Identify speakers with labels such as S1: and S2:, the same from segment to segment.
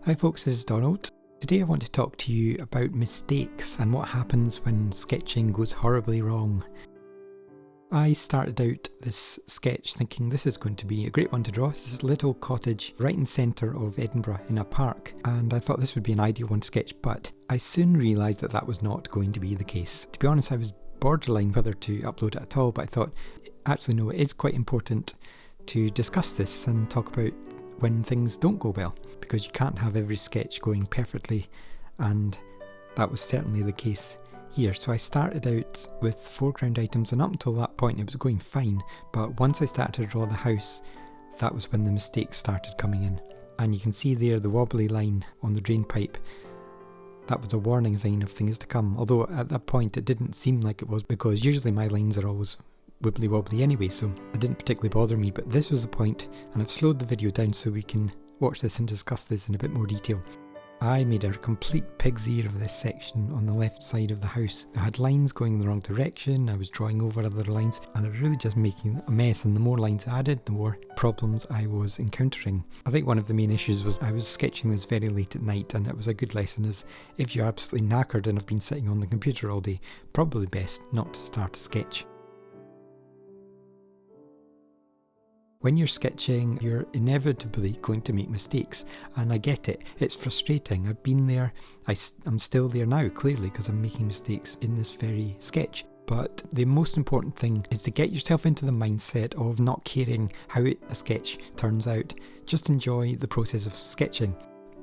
S1: Hi folks, this is Donald. Today I want to talk to you about mistakes and what happens when sketching goes horribly wrong. I started out this sketch thinking this is going to be a great one to draw. This is a little cottage right in the centre of Edinburgh in a park, and I thought this would be an ideal one to sketch, but I soon realised that that was not going to be the case. To be honest, I was borderline whether to upload it at all, but I thought actually no, it is quite important to discuss this and talk about when things don't go well, because you can't have every sketch going perfectly, and that was certainly the case here. So I started out with foreground items, and up until that point it was going fine, but once I started to draw the house, that was when the mistakes started coming in. And you can see there the wobbly line on the drain pipe. That was a warning sign of things to come, although at that point it didn't seem like it was, because usually my lines are always wibbly wobbly anyway, so it didn't particularly bother me, but this was the point, and I've slowed the video down so we can watch this and discuss this in a bit more detail. I made a complete pig's ear of this section on the left side of the house. I had lines going in the wrong direction, I was drawing over other lines, and I was really just making a mess, and the more lines I added, the more problems I was encountering. I think one of the main issues was I was sketching this very late at night, and it was a good lesson is if you're absolutely knackered and have been sitting on the computer all day, probably best not to start a sketch. When you're sketching, you're inevitably going to make mistakes, and I get it. It's frustrating. I've been there. I'm still there now, clearly, because I'm making mistakes in this very sketch. But the most important thing is to get yourself into the mindset of not caring how a sketch turns out. Just enjoy the process of sketching.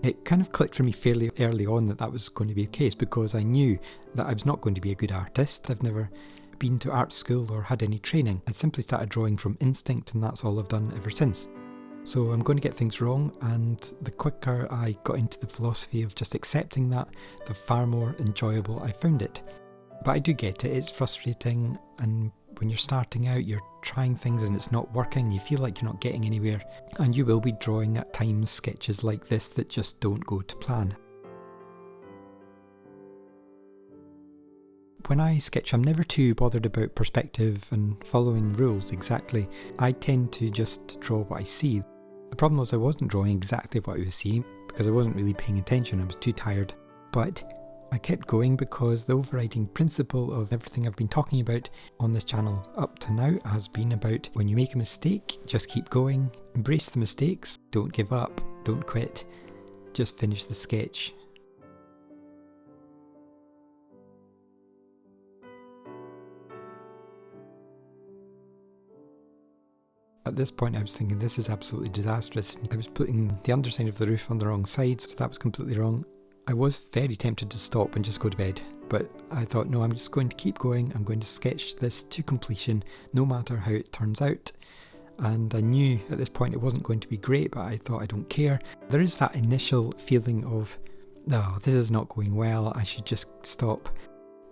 S1: It kind of clicked for me fairly early on that was going to be the case, because I knew that I was not going to be a good artist. I've never been to art school or had any training. I simply started drawing from instinct, and that's all I've done ever since. So I'm going to get things wrong, and the quicker I got into the philosophy of just accepting that, the far more enjoyable I found it. But I do get it, it's frustrating, and when you're starting out you're trying things and it's not working, you feel like you're not getting anywhere, and you will be drawing at times sketches like this that just don't go to plan. When I sketch, I'm never too bothered about perspective and following rules exactly. I tend to just draw what I see. The problem was I wasn't drawing exactly what I was seeing because I wasn't really paying attention, I was too tired. But I kept going because the overriding principle of everything I've been talking about on this channel up to now has been about when you make a mistake, just keep going, embrace the mistakes, don't give up, don't quit, just finish the sketch. At this point I was thinking this is absolutely disastrous. I was putting the underside of the roof on the wrong side, so that was completely wrong. I was very tempted to stop and just go to bed, but I thought no, I'm just going to keep going. I'm going to sketch this to completion no matter how it turns out. And I knew at this point it wasn't going to be great, but I thought I don't care. There is that initial feeling of, no, this is not going well, I should just stop.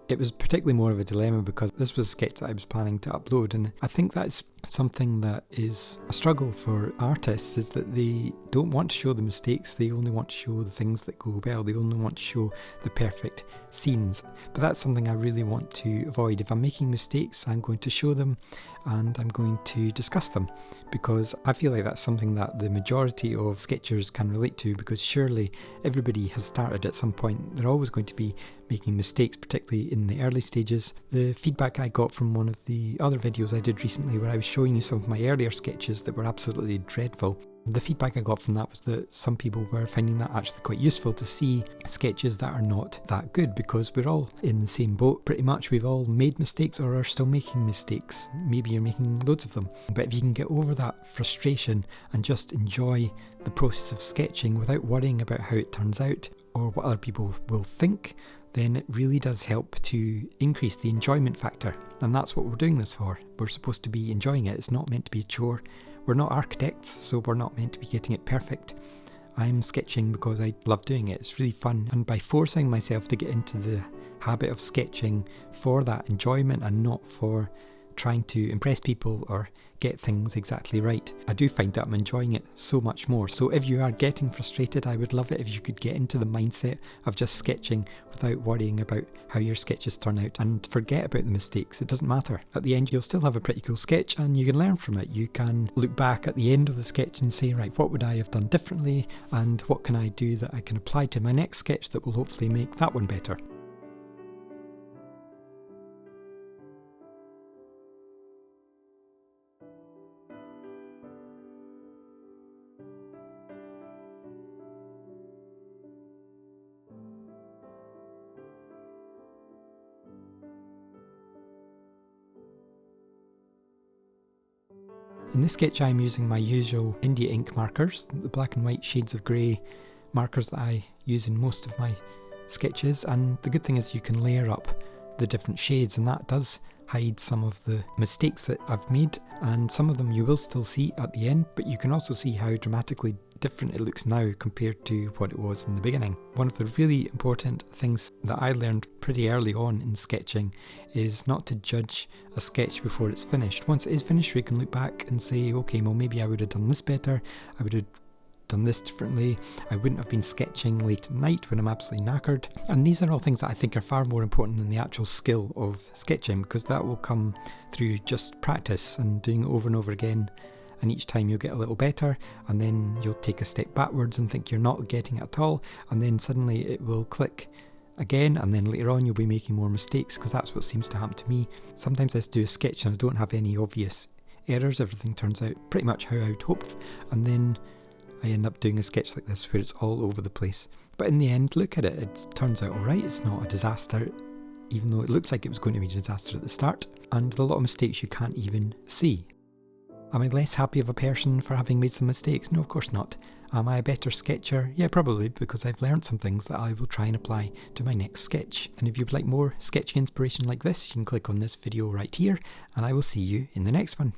S1: It was particularly more of a dilemma because this was a sketch that I was planning to upload, and I think that's something that is a struggle for artists, is that they don't want to show the mistakes, they only want to show the things that go well, they only want to show the perfect scenes. But that's something I really want to avoid. If I'm making mistakes, I'm going to show them and I'm going to discuss them, because I feel like that's something that the majority of sketchers can relate to, because surely everybody has started at some point. They're always going to be making mistakes, particularly in the early stages. The feedback I got from one of the other videos I did recently where I was showing you some of my earlier sketches that were absolutely dreadful, the feedback I got from that was that some people were finding that actually quite useful to see sketches that are not that good, because we're all in the same boat pretty much. We've all made mistakes or are still making mistakes. Maybe you're making loads of them, but if you can get over that frustration and just enjoy the process of sketching without worrying about how it turns out or what other people will think, then it really does help to increase the enjoyment factor. And that's what we're doing this for. We're supposed to be enjoying it. It's not meant to be a chore. We're not architects, so we're not meant to be getting it perfect. I'm sketching because I love doing it. It's really fun. And by forcing myself to get into the habit of sketching for that enjoyment and not for trying to impress people or get things exactly right. I do find that I'm enjoying it so much more. So if you are getting frustrated, I would love it if you could get into the mindset of just sketching without worrying about how your sketches turn out, and forget about the mistakes. It doesn't matter. At the end, you'll still have a pretty cool sketch and you can learn from it. You can look back at the end of the sketch and say, right, what would I have done differently, and what can I do that I can apply to my next sketch that will hopefully make that one better. In this sketch I'm using my usual India ink markers, the black and white shades of grey markers that I use in most of my sketches, and the good thing is you can layer up the different shades, and that does hide some of the mistakes that I've made, and some of them you will still see at the end, but you can also see how dramatically different it looks now compared to what it was in the beginning. One of the really important things that I learned pretty early on in sketching is not to judge a sketch before it's finished. Once it is finished, we can look back and say, okay, well maybe I would have done this better, I would have done this differently, I wouldn't have been sketching late at night when I'm absolutely knackered. And these are all things that I think are far more important than the actual skill of sketching, because that will come through just practice and doing it over and over again, and each time you'll get a little better, and then you'll take a step backwards and think you're not getting it at all, and then suddenly it will click again, and then later on you'll be making more mistakes, because that's what seems to happen to me. Sometimes I do a sketch and I don't have any obvious errors, everything turns out pretty much how I would hope, and then I end up doing a sketch like this where it's all over the place. But in the end, look at it, it turns out alright, it's not a disaster, even though it looked like it was going to be a disaster at the start, and with a lot of mistakes you can't even see. Am I less happy of a person for having made some mistakes? No, of course not. Am I a better sketcher? Yeah, probably, because I've learned some things that I will try and apply to my next sketch. And if you'd like more sketching inspiration like this, you can click on this video right here, and I will see you in the next one.